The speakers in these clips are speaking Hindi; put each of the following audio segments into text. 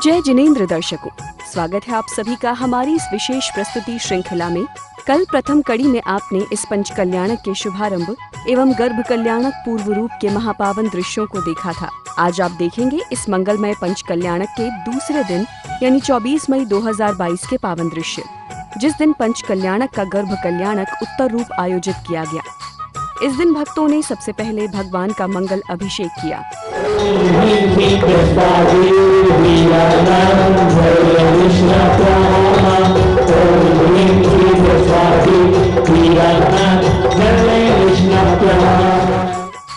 जय जिनेंद्र दर्शकों, स्वागत है आप सभी का हमारी इस विशेष प्रस्तुति श्रृंखला में। कल प्रथम कड़ी में आपने इस पंच कल्याणक के शुभारंभ एवं गर्भ कल्याणक पूर्व रूप के महापावन दृश्यों को देखा था। आज आप देखेंगे इस मंगलमय पंच कल्याणक के दूसरे दिन यानी 24 मई 2022 के पावन दृश्य, जिस दिन पंच कल्याणक का गर्भ कल्याणक उत्तर रूप आयोजित किया गया। इस दिन भक्तों ने सबसे पहले भगवान का मंगल अभिषेक किया।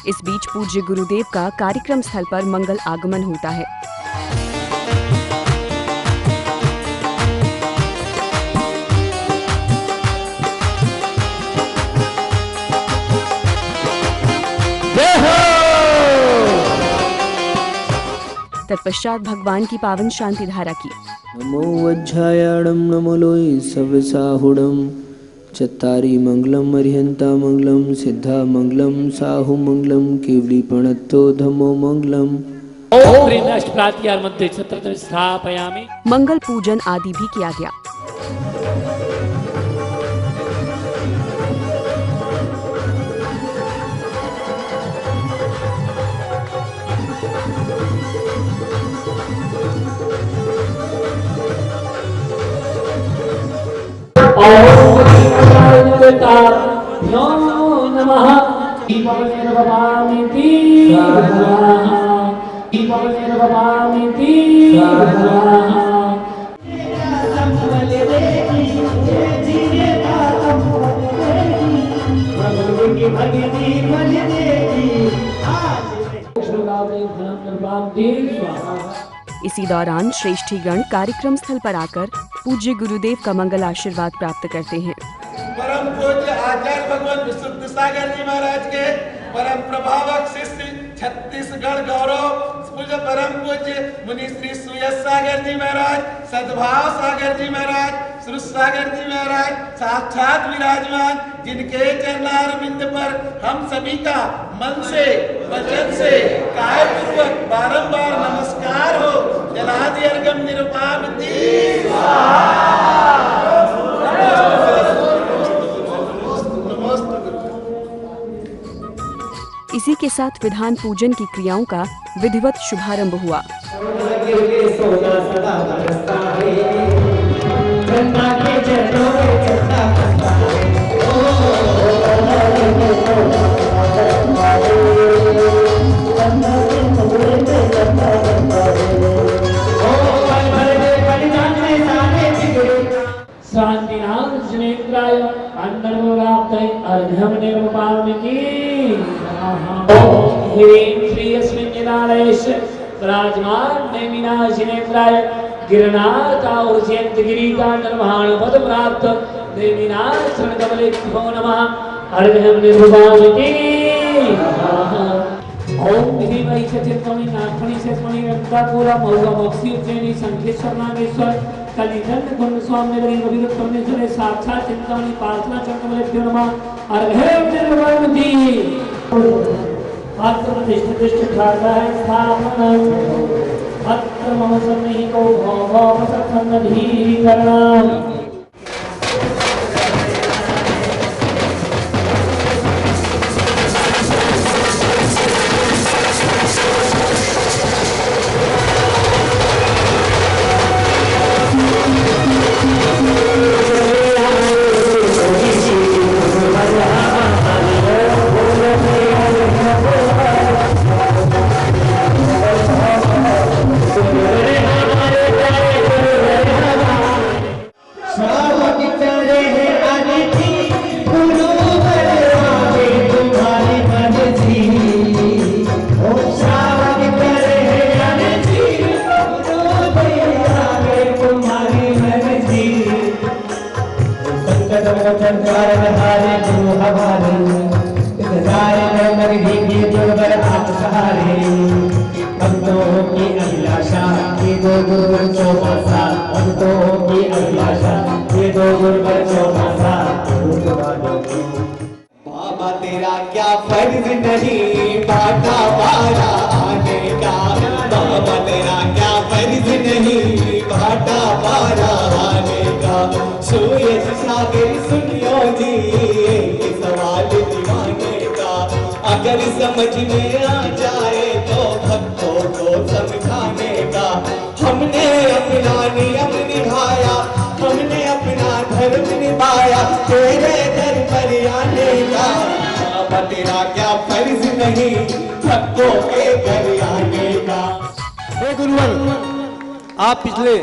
इस बीच पूज्य गुरुदेव का कार्यक्रम स्थल पर मंगल आगमन होता है। तत्पश्चात भगवान की पावन शांति धारा की। नमो वज्रायाणं नमो लोई सवसाहुडं चत्तारि मंगलम अर्हन्ता मंगलम सिद्धा मंगलम साहु मंगलम केवली प्रणत्तो धम्मो मंगलम। मंगल पूजन आदि भी किया गया। इसी दौरान श्रेष्ठीगण कार्यक्रम स्थल पर आकर पूज्य गुरुदेव का मंगल आशीर्वाद प्राप्त करते हैं। परम पूज्य आचार्य भगवान विशुद्ध सागर जी महाराज के परम प्रभावक शिष्य छत्तीसगढ़ गौरव पूज्य परम पूज्य मुनि श्री सुयश सागर जी महाराज, सद्भाव सागर जी महाराज, श्री सागर जी महाराज साक्षात विराजमान, जिनके चरणारविंद पर हम सभी का मन से वचन से काय पूर्वक बारंबार नमस्कार हो। जलादि अर्घम निरुपावती इसी के साथ विधान पूजन की क्रियाओं का विधिवत शुभारंभ हुआ। गिरनाथ और्जयंत गिरिका निर्वाण पद प्राप्त देवीनाथ शरण कमलेभ्यो नमः। अर्घ्यं निर्वाणति ओम विधि वैचित्र्यमणि नागमणि शेषमणि रत्नापुरा महुआ मक्सी उज्जैनी संकेश्वर नागेश्वर कलिधन कुंड स्वामी नगरी रविरत परमेश्वर साक्षात चिंतामणि पार्थना शरण कमलेभ्यो नमः। अर्घ्यं निर्वाणति अत्र प्रतिष्ठित ठाकरा है स्थापना अत्र मम सन्निहितो भव सत्संगधीकरणम्। बाबा तेरा क्या फर्ज नहीं बाटा वाला आने का, बाबा तेरा क्या फर्ज नहीं समझ में आ जाए तो भक्तों को समझाने का। हमने अपना नियम निभाया, हमने अपना धर्म निभाया, तेरे दर पर आने का अब तेरा क्या फर्ज नहीं भक्तों के घर आने का। हे गुरुवर, आप पिछले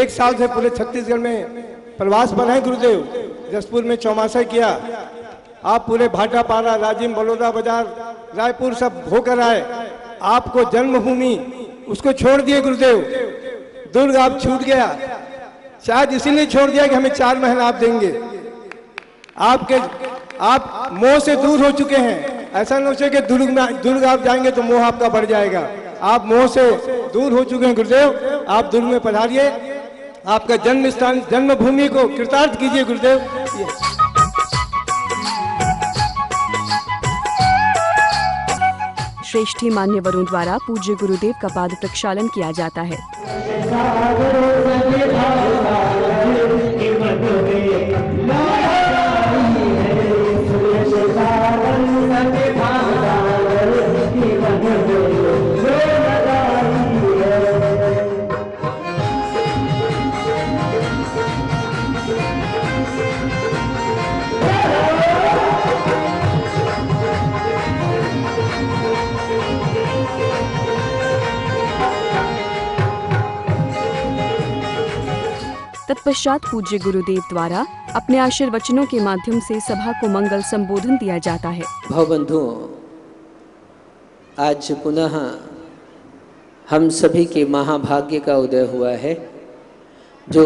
1 साल से पूरे छत्तीसगढ़ में प्रवास पर हैं गुरुदेव। जसपुर में चौमासा किया, आप पूरे भाटापारा, राजिम, बड़ौदा बाजार, रायपुर सब होकर आए। आपको जन्मभूमि उसको छोड़ दिए गुरुदेव। दुर्ग आप छूट गया, शायद इसीलिए छोड़ दिया कि हमें 4 महीना आप देंगे। आप मोह से दूर हो चुके हैं। ऐसा न सोचे कि दुर्ग आप जाएंगे तो मोह आपका बढ़ जाएगा। आप मोह से दूर हो चुके हैं गुरुदेव। आप दुर्ग में पधारिए, आपका जन्म स्थान, जन्मभूमि को कृतार्थ कीजिए गुरुदेव। श्रेष्ठी मान्यवरों द्वारा पूज्य गुरुदेव का पाद प्रक्षालन किया जाता है। तत्पश्चात पूज्य गुरुदेव द्वारा अपने आशीर्वचनों के माध्यम से सभा को मंगल संबोधन दिया जाता है। भवबंधुओं, आज पुनः हम सभी के महाभाग्य का उदय हुआ है। जो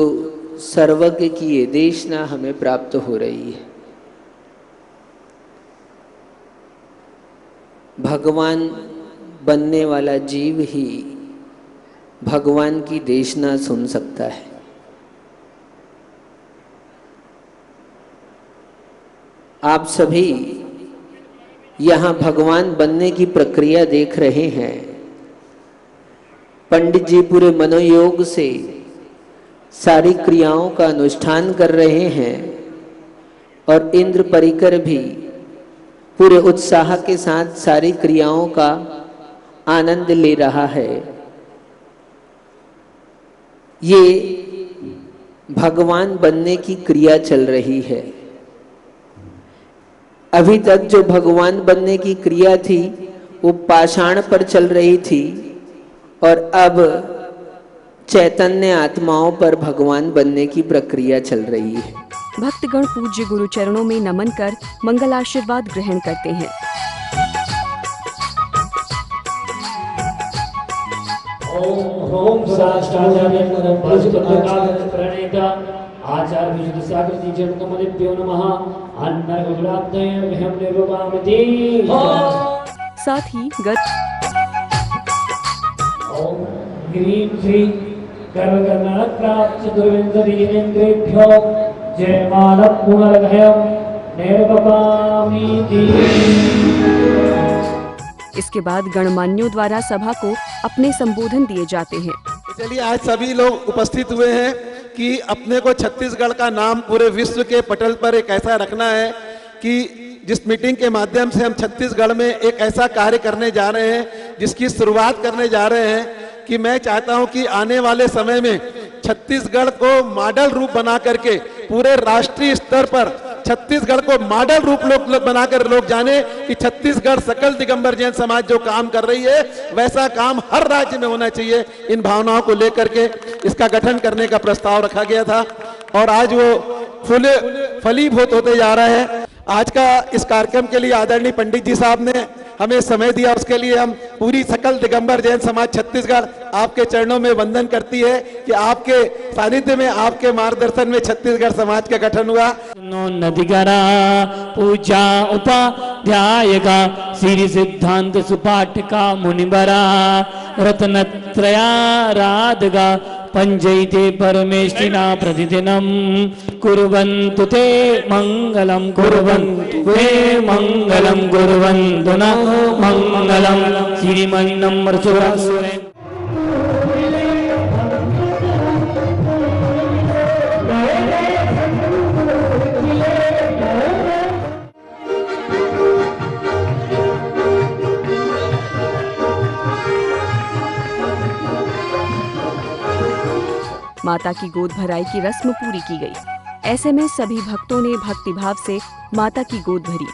सर्वज्ञ की ये देशना हमें प्राप्त हो रही है। भगवान बनने वाला जीव ही भगवान की देशना सुन सकता है। आप सभी यहाँ भगवान बनने की प्रक्रिया देख रहे हैं। पंडित जी पूरे मनोयोग से सारी क्रियाओं का अनुष्ठान कर रहे हैं और इंद्र परिकर भी पूरे उत्साह के साथ सारी क्रियाओं का आनंद ले रहा है। ये भगवान बनने की क्रिया चल रही है। अभी तक जो भगवान बनने की क्रिया थी वो पाषाण पर चल रही थी और अब चैतन्य आत्माओं पर भगवान बनने की प्रक्रिया चल रही है। भक्तगण पूज्य गुरु चरणों में नमन कर मंगल आशीर्वाद ग्रहण करते हैं। ओम सहस्राचार्य परमपुरुषोत्तम प्रणेता आचार्य विशुद्ध सागर जी चरणों नमः। अन्नगुलाब्धयं निर्वपामि। साथ ही ओम ह्रीं श्री कर्मकर्णात् प्राप्त चतुर्विंशतिनेन्द्रेभ्यो जयमाला पुनर्भयं निर्वपामि। इसके बाद गणमान्यों द्वारा सभा को अपने संबोधन दिए जाते हैं। चलिए, आज सभी लोग उपस्थित हुए हैं कि अपने को छत्तीसगढ़ का नाम पूरे विश्व के पटल पर एक ऐसा रखना है कि जिस मीटिंग के माध्यम से हम छत्तीसगढ़ में एक ऐसा कार्य करने जा रहे हैं, जिसकी शुरुआत करने जा रहे हैं, कि मैं चाहता हूं कि आने वाले समय में छत्तीसगढ़ को मॉडल रूप बना करके पूरे राष्ट्रीय स्तर पर छत्तीसगढ़ को मॉडल रूप बनाकर लोग जाने कि छत्तीसगढ़ सकल दिगंबर जैन समाज जो काम कर रही है वैसा काम हर राज्य में होना चाहिए। इन भावनाओं को लेकर के इसका गठन करने का प्रस्ताव रखा गया था और आज वो फलीभूत होते जा रहा है। आज का इस कार्यक्रम के लिए आदरणीय पंडित जी साहब ने हमें समय दिया, उसके लिए हम पूरी सकल दिगंबर जैन समाज छत्तीसगढ़ आपके चरणों में वंदन करती है कि आपके सानिध्य में, आपके मार्गदर्शन में छत्तीसगढ़ समाज का गठन हुआ। नदिगरा पूजा उपाध्यायका श्री सिद्धांत सुपाठिका मुनिबरा रत्नत्रयाराधका पंचैते परमेष्टिना प्रतिदिनं कुर्वन्तु ते मंगलम कुर्वन्तु ते मंगलम कुर्वन्तु न मंगलम श्रीमन्नम्र सुरसुरे। माता की गोद भराई की रस्म पूरी की गई। ऐसे में सभी भक्तों ने भक्तिभाव से माता की गोद भरी।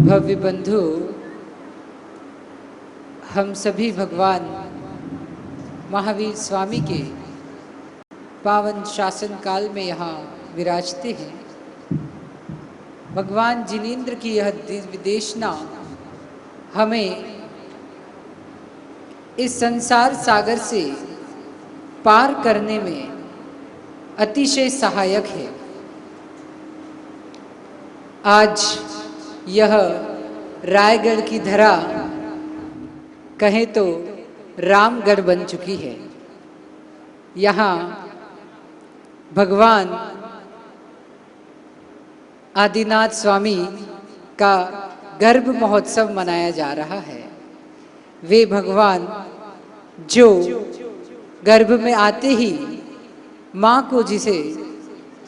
भव्य बंधु, हम सभी भगवान महावीर स्वामी के पावन शासन काल में यहाँ विराजते हैं। भगवान जिनेंद्र की यह विदेशना हमें इस संसार सागर से पार करने में अतिशय सहायक है। आज यह रायगढ़ की धरा कहें तो रामगढ़ बन चुकी है। यहाँ भगवान आदिनाथ स्वामी का गर्भ महोत्सव मनाया जा रहा है। वे भगवान जो गर्भ में आते ही माँ को जिसे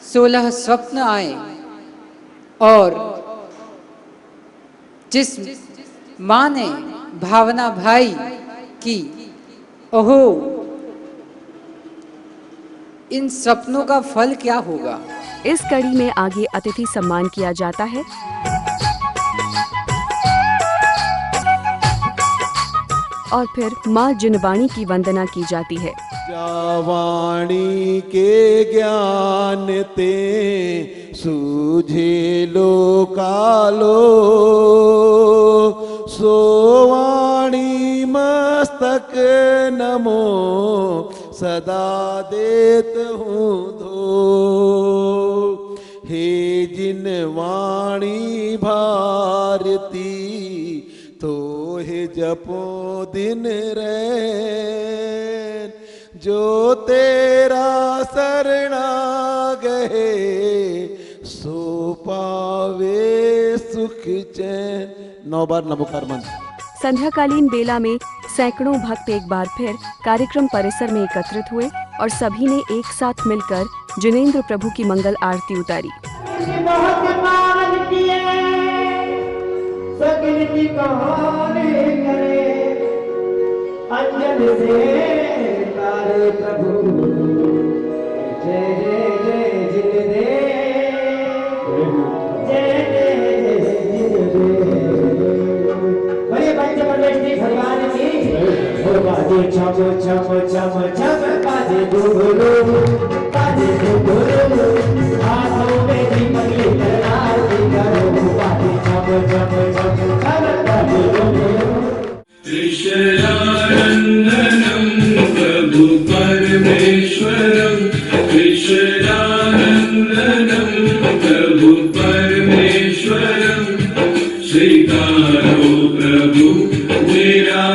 16 स्वप्न आए और जिस माँ ने भावना भाई कि ओहो इन सपनों का फल क्या होगा। इस कड़ी में आगे अतिथि सम्मान किया जाता है। और फिर माँ जिनवाणी की वंदना की जाती है। जावाणी के ज्ञान ते सूझे लो कालो, सोवाणी मस्तक नमो सदा देत हूँ धो। हे जिनवाणी भारती तो हे जपो दिन रैन, जो तेरा शरणा गए सो पावे सुख चैन। 9 बार नमोकार मंत्र। संध्याकालीन बेला में सैकड़ों भक्त एक बार फिर कार्यक्रम परिसर में एकत्रित हुए और सभी ने एक साथ मिलकर जिनेंद्र प्रभु की मंगल आरती उतारी। अंजन से तारे प्रभु जय जय जय जिन दे, जय जय जय जिन दे। बड़े पंच परमेश जी भगवान की बाजे छम छम छम छम बाजे डुबुरु बाजे डुबुरु, हाथों में दीपक लेकर आरती करो, बाजे छम छम छम छम बाजे डुबुरु। कृष्णानन्दनं प्रभु परमेश्वरं, कृष्णानन्दनं प्रभु परमेश्वरं, स्वीकारो प्रभु मेरा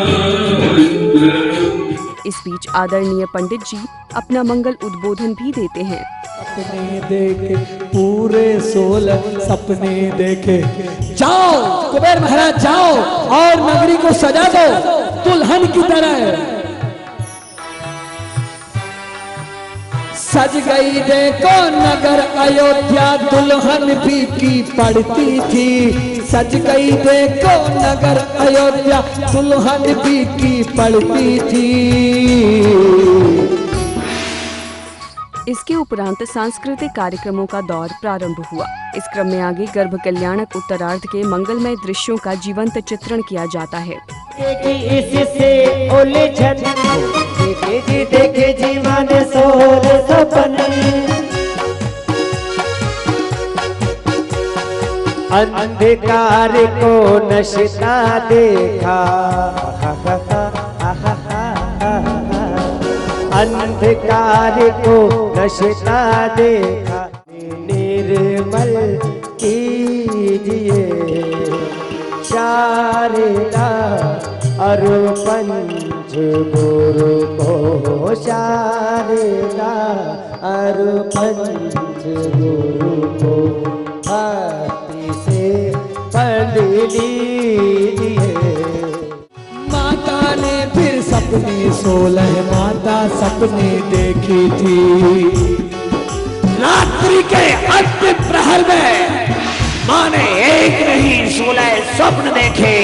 मंगलम्। इस बीच आदरणीय पंडित जी अपना मंगल उद्बोधन भी देते हैं। सपने देखे पूरे 16 सपने देखे, जाओ कुबेर महाराज जाओ और नगरी को सजा दो दुल्हन की तरह। सज गई देखो नगर अयोध्या दुल्हन भी की पड़ती थी, सज गई देखो नगर अयोध्या दुल्हन भी की पड़ती थी। इसके उपरांत सांस्कृतिक कार्यक्रमों का दौर प्रारंभ हुआ। इस क्रम में आगे गर्भ कल्याणक उत्तरार्ध के मंगलमय दृश्यों का जीवंत चित्रण किया जाता है। इससे उलझन देखे जीवन सोल सपने, अंधकार को नशा देखा, अंधकार को नशा देखा, निर्मल कीजिए शारदा और पंच गुरु को, शारदा और पंच गुरु को भक्ति से पढ़ लीजिए। माता ने फिर सपने 16 माता सपने देखी थी, रात्रि के अंतिम प्रहर में माँ ने एक नहीं 16 स्वप्न देखे।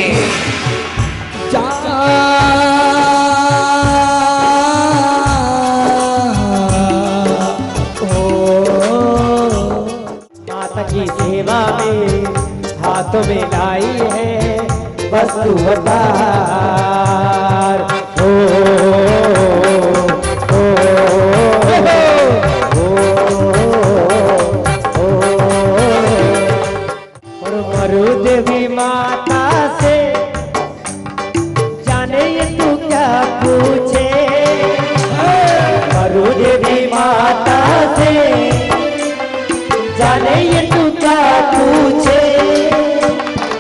माता की सेवा में हाथों में लाई है वस्तु अवतार। देवी माता से जाने ये तू क्या पूछे, देवी माता से जाने ये तू क्या पूछे,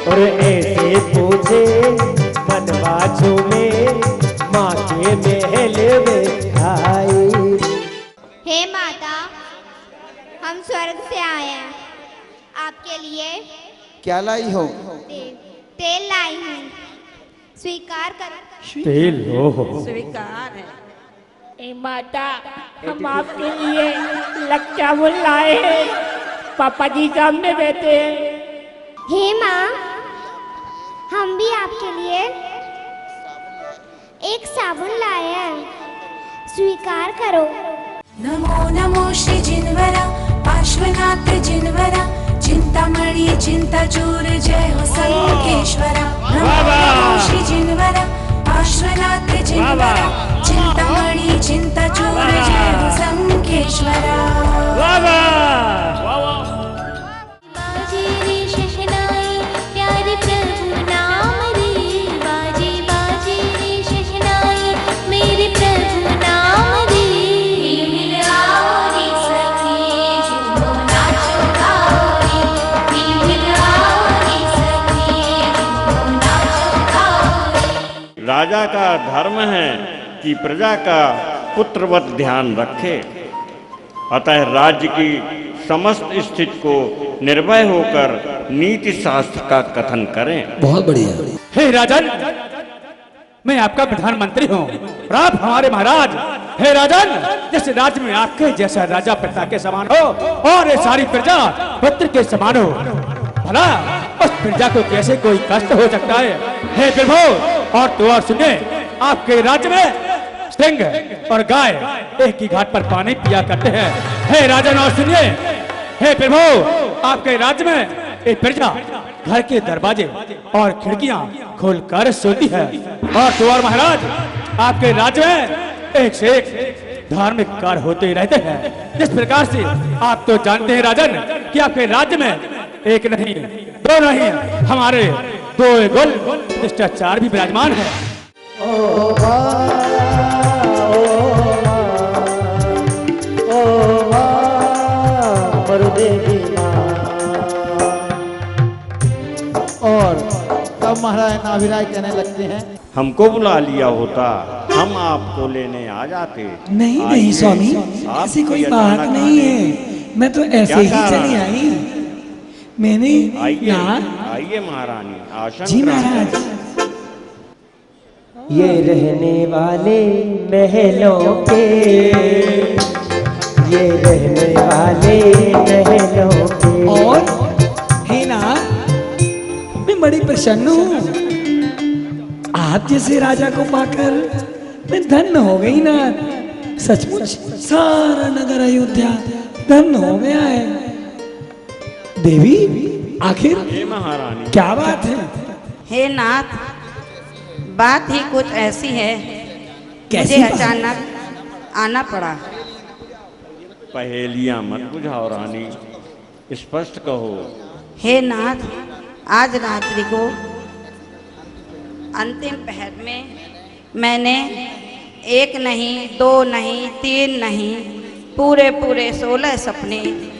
और ऐसे पूछे मनवाचू में माँ के महल में आई। हे माता, हम स्वर्ग से आए हैं, आपके लिए क्या लाई हो? तेल लाई हूँ। स्वीकार करो। स्वीकार है। ए माता, हम आपके लिए लक्ष्य बोल लाए हैं। पापा जी सामने बैठे हैं। हे माँ, हम भी आपके लिए एक साबुन लाए हैं, स्वीकार करो। नमो नमो श्री जिनवरा पार्श्वनाथ जिनवरा चिंतामणि चिंताचूर जय हो संकेश्वरा। नमो नमो श्री जिनवरा पार्श्वनाथ जिनवरा चिंतामणि चिंताचूर जय हो संकेश्वरा। बाजे रे शशनाई प्यारे प्रभु नाम रे, बाजे बाजे रे शशनाई मेरे प्रभु नाम रे। मिल आओ रे सखी झूमो नाचो गाओ रे, मिल आओ रे सखी झूमो नाचो गाओ रे। राजा का धर्म है कि प्रजा का पुत्रवत ध्यान रखे, अतः राज्य की समस्त स्थिति को निर्भय होकर नीति शास्त्र का कथन करें। बहुत बढ़िया। हे राजन, मैं आपका प्रधानमंत्री हूँ, आप हमारे महाराज। हे राजन, जिस राज्य में आपके जैसा राजा पिता के समान हो और ये सारी प्रजा पुत्र के समान हो, भला उस प्रजा को कैसे कोई कष्ट हो सकता है? हे प्रभु, और तो और सुनिए, आपके राज्य में सिंह और गाय एक ही घाट पर पानी पिया करते हैं। हे राजन, और सुनिए, हे प्रभु, आपके राज्य में एक प्रजा घर के दरवाजे और खिड़कियां खोलकर सोती है। और तो और महाराज, आपके राज्य में एक से एक धार्मिक कार्य होते रहते हैं। जिस प्रकार से आप तो जानते हैं राजन कि आपके राज्य में एक नहीं दो नहीं हमारे दो गुल शिष्टाचार भी विराजमान है। और तब महाराज नाभिराय कहने लगते हैं, हमको बुला लिया होता, हम आपको लेने आ जाते। नहीं नहीं स्वामी, ऐसी कोई बात नहीं है, मैं तो ऐसे ही चली आई। मैंने आइए महारानी, आसन जी महाराज। ये रहने वाले महलों के, ये रहने वाले महलों के। और है ना, मैं बड़ी प्रसन्न हूँ। आप जैसे राजा को पाकर मैं धन्य हो गई ना। सचमुच सारा नगर अयोध्या धन्य हो गया है। देवी, आखिर महारानी क्या बात है? हे नाथ, बात ही कुछ ऐसी है, कैसी मुझे बात? अचानक आना पड़ा। पहेलियां मत बुझाओ रानी, स्पष्ट कहो। हे नाथ, आज रात्रि को अंतिम पहर में मैंने एक नहीं, दो नहीं, तीन नहीं, पूरे 16 सपने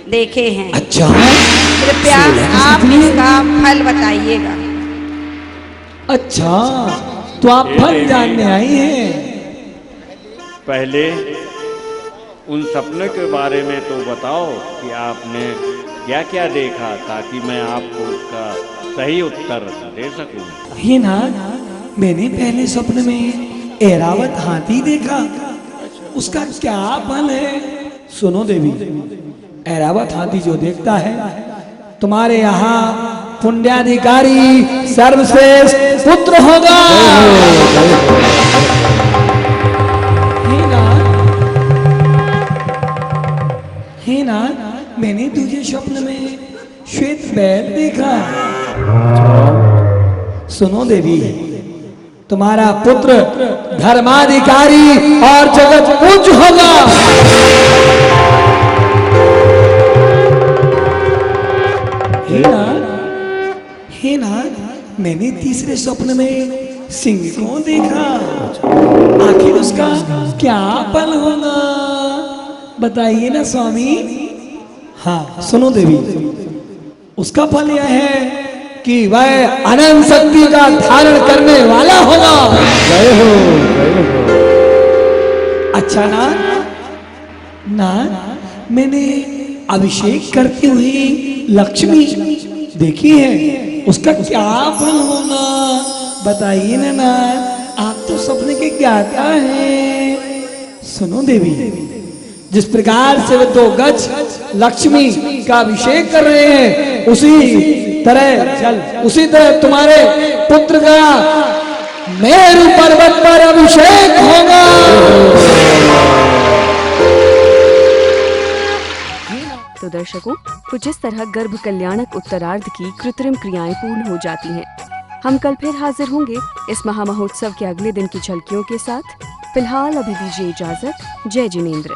देखे हैं। अच्छा, कृपया आप इसका फल बताइएगा। अच्छा, तो आप फल जानने आई हैं। पहले उन सपनों के बारे में तो बताओ कि आपने क्या क्या देखा, ताकि मैं आपको उसका सही उत्तर दे सकूं। हे ना, मैंने पहले स्वप्न में ऐरावत हाथी देखा। उसका क्या फल है? सुनो देवी, ऐरावत हाथी जो देखता है, तुम्हारे यहाँ पुण्याधिकारी सर्वश्रेष्ठ पुत्र होगा। हे ना, मैंने तुझे स्वप्न में श्वेत बैल देखा। सुनो देवी, तुम्हारा पुत्र धर्माधिकारी और जगत पूज्य होगा। हे ना, मैंने तीसरे स्वप्न में सिंह को देखा। आखिर उसका क्या फल होगा, बताइए ना स्वामी। हाँ सुनो देवी, उसका फल यह है कि वह अनंत शक्ति का धारण करने वाला होगा। जय हो, जय हो। अच्छा ना, मैंने अभिषेक करती हुई लक्ष्मी देखी है, उसका क्या फल होगा, बताइए ना नाथ, आप तो सपने के ज्ञाता हैं। सुनो देवी, जिस प्रकार से वे 2 गज लक्ष्मी का अभिषेक कर रहे हैं, उसी तरह तुम्हारे पुत्र का मेरु पर्वत पर अभिषेक होगा। तो दर्शकों, कुछ इस तरह गर्भ कल्याणक उत्तरार्ध की कृत्रिम क्रियाएं पूर्ण हो जाती हैं। हम कल फिर हाजिर होंगे इस महामहोत्सव के अगले दिन की झलकियों के साथ। फिलहाल अभी दीजिए इजाजत। जय जिनेंद्र।